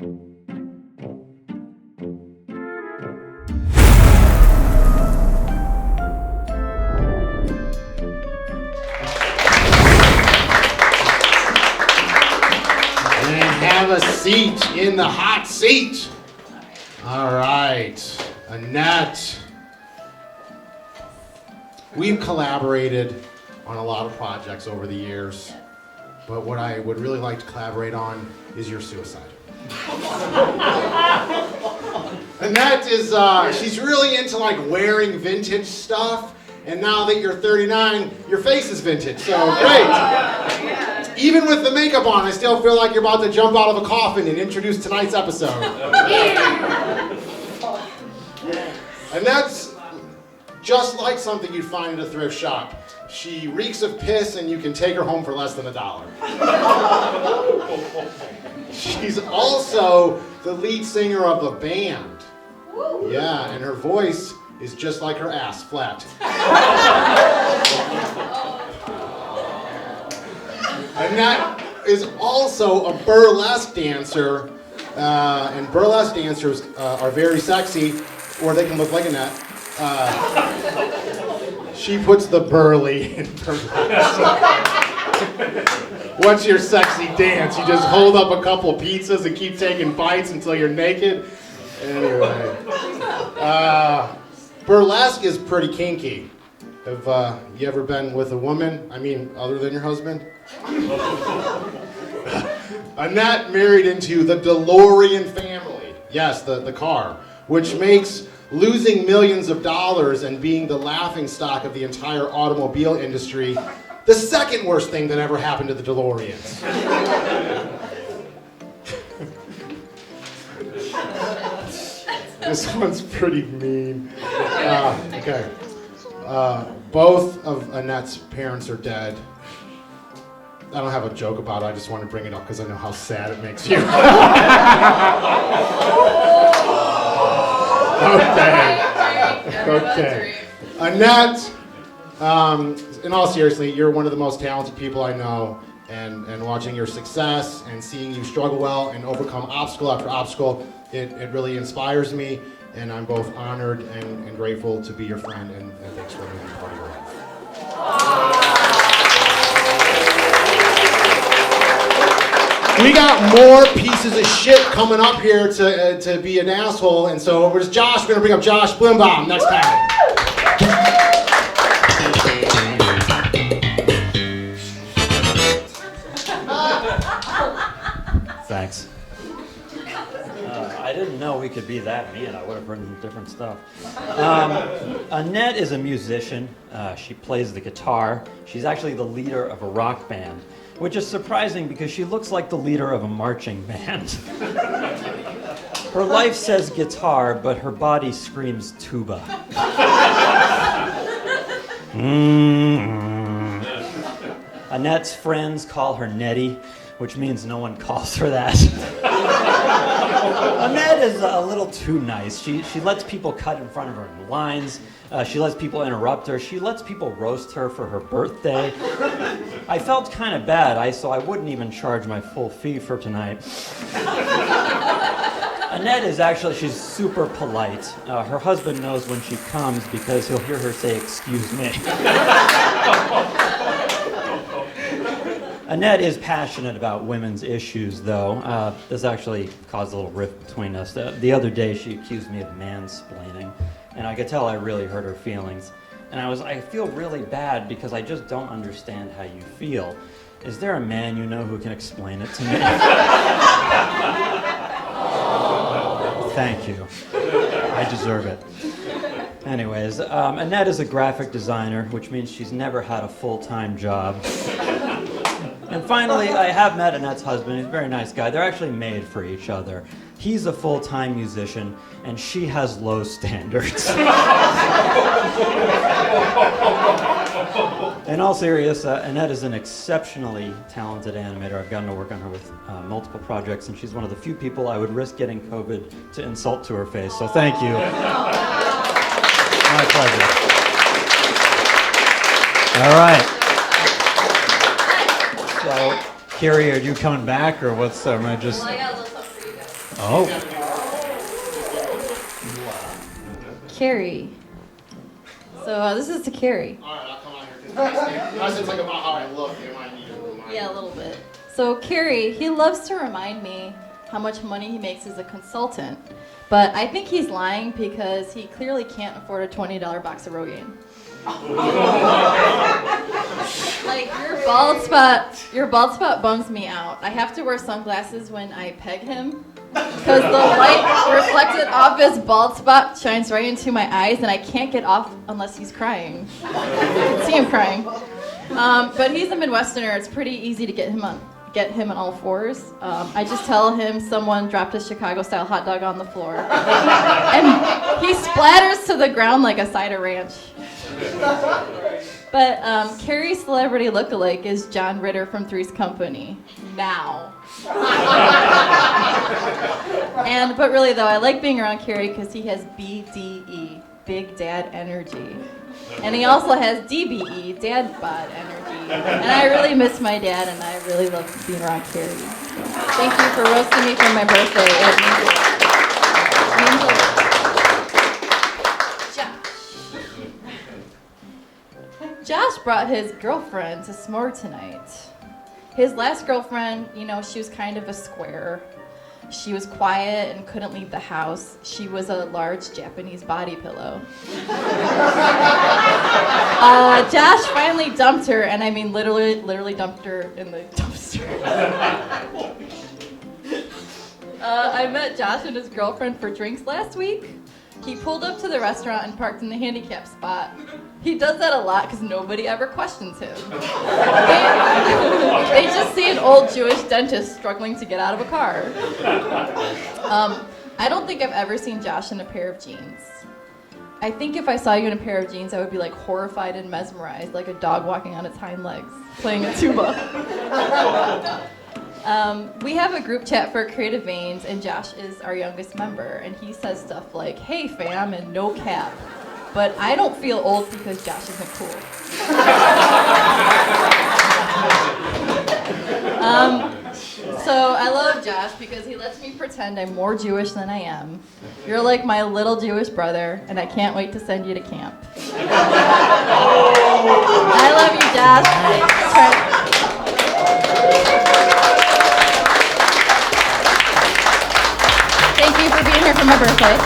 Have a seat in the hot seat. All right, Annette. We've collaborated on a lot of projects over the years, but what I would really like to collaborate on is your suicide. Annette is, she's really into like wearing vintage stuff, and now that you're 39, your face is vintage, so great. Even with the makeup on, I still feel like you're about to jump out of a coffin and introduce tonight's episode. And that's just like something you'd find at a thrift shop. She reeks of piss and you can take her home for less than $1. She's also the lead singer of a band. Yeah, and her voice is just like her ass, flat. Annette is also a burlesque dancer, and burlesque dancers are very sexy, or they can look like Annette. She puts the burly in burlesque. What's your sexy dance? You just hold up a couple pizzas and keep taking bites until you're naked? Anyway. Burlesque is pretty kinky. Have you ever been with a woman? I mean, other than your husband? Annette married into the Delorean family. Yes, the car, which makes losing millions of dollars and being the laughingstock of the entire automobile industry the second worst thing that ever happened to the DeLoreans. This one's pretty mean. Okay. Both of Annette's parents are dead. I don't have a joke about it, I just want to bring it up because I know how sad it makes you. Okay. Annette, in all seriousness, you're one of the most talented people I know, and watching your success and seeing you struggle well and overcome obstacle after obstacle, it really inspires me, and I'm both honored and grateful to be your friend, and thanks for being part of your life. We got more pieces of shit coming up here to be an asshole, and so where's Josh? We're gonna bring up Josh Blimbaum next time. Thanks. I didn't know we could be that mean. I would have written different stuff. Annette is a musician. She plays the guitar. She's actually the leader of a rock band, which is surprising because she looks like the leader of a marching band. Her life says guitar, but her body screams tuba. Annette's friends call her Nettie, which means no one calls her that. Annette is a little too nice. She lets people cut in front of her in lines. She lets people interrupt her. She lets people roast her for her birthday. I felt kind of bad, so I wouldn't even charge my full fee for tonight. Annette is actually, she's super polite. Her husband knows when she comes because he'll hear her say, "Excuse me." Annette is passionate about women's issues, though. This actually caused a little rift between us. The other day, she accused me of mansplaining, and I could tell I really hurt her feelings. And I feel really bad because I just don't understand how you feel. Is there a man you know who can explain it to me? Thank you. I deserve it. Anyways, Annette is a graphic designer, which means she's never had a full-time job. And finally, I have met Annette's husband. He's a very nice guy. They're actually made for each other. He's a full-time musician, and she has low standards. In all seriousness, Annette is an exceptionally talented animator. I've gotten to work on her with multiple projects, and she's one of the few people I would risk getting COVID to insult to her face. So thank you. My pleasure. All right. So, Carrie, are you coming back, or what's? Am I just? Well, I got a little stuff for you guys. Oh. Carrie. So this is to Carrie. All right, I'll come out here. Unless it's like about how I look, it might need to remind Yeah, a little bit. So Carrie, he loves to remind me how much money he makes as a consultant. But I think he's lying because he clearly can't afford a $20 box of Rogaine. Like your bald spot bums me out. I have to wear sunglasses when I peg him because the light reflected off his bald spot shines right into my eyes, and I can't get off unless he's crying. I can see him crying. But he's a Midwesterner. It's pretty easy to get him on all fours. I just tell him someone dropped a Chicago-style hot dog on the floor, and he splatters to the ground like a side of ranch. But Carrie's celebrity lookalike is John Ritter from Three's Company. Now. But really though, I like being around Carrie because he has BDE, Big Dad Energy. And he also has DBE, Dad Bod Energy. And I really miss my dad, and I really love being around Carrie. Thank you for roasting me for my birthday. Josh brought his girlfriend to S'more tonight. His last girlfriend, she was kind of a square. She was quiet and couldn't leave the house. She was a large Japanese body pillow. Josh finally dumped her, and I mean literally dumped her in the dumpster. I met Josh and his girlfriend for drinks last week. He pulled up to the restaurant and parked in the handicap spot. He does that a lot because nobody ever questions him. They just see an old Jewish dentist struggling to get out of a car. I don't think I've ever seen Josh in a pair of jeans. I think if I saw you in a pair of jeans, I would be like horrified and mesmerized, like a dog walking on its hind legs, playing a tuba. We have a group chat for Creative Veins, and Josh is our youngest member, and he says stuff like, "Hey fam," and "no cap." But I don't feel old because Josh isn't cool. So I love Josh because he lets me pretend I'm more Jewish than I am. You're like my little Jewish brother, and I can't wait to send you to camp. I love you, Josh. Thank you for being here for my birthday.